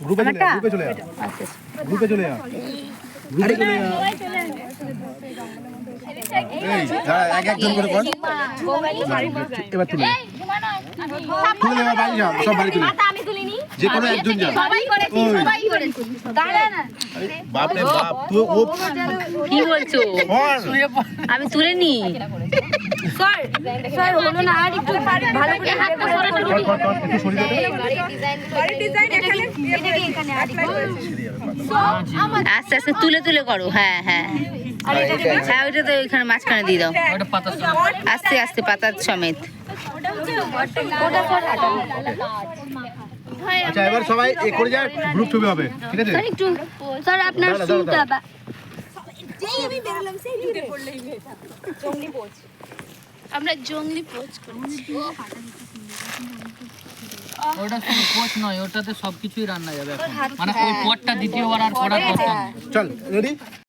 গ্রুপে চলে যা, গ্রুপে চলে যা, গ্রুপে চলে যা, গ্রুপে চলে যা। এই এক একজন করে কর। এবার তুলে তুলে এবার বাড়ি যাও, সব বাড়ি তুলে। আমি তুলিনি, যে কোনো একজন যা। সবাই করেছি, সবাই করেছি। দাঁড়া না, বাপ রে বাপ, তুই ও কি বলছো? আমি তুলে নি। স্যার স্যার হলো না, আর একটু ভালো করে হাতটা সরে কর কর কর, একটু সরিয়ে দে। এখানে আর একটু আস্তে আস্তে তুলে তুলে করো। হ্যাঁ হ্যাঁ হ্যাঁ, ওইটা তো ওইখানে মাঝখানে দিয়ে দাও, আস্তে আস্তে পাতার সমেত। আচ্ছা এবার সবাই এ করে যা, গ্রুপ ছবি হবে, ঠিক আছে? একটু স্যার আপনার শুটা বা আমরা জঙ্গলি পোজ করছি। ওটা শুধু কোচ নয়, ওটাতে সবকিছুই রান্না যাবে এখন। মানে ওই পটটা দ্বিতীয়বার আর করার কথা না। চল রেডি।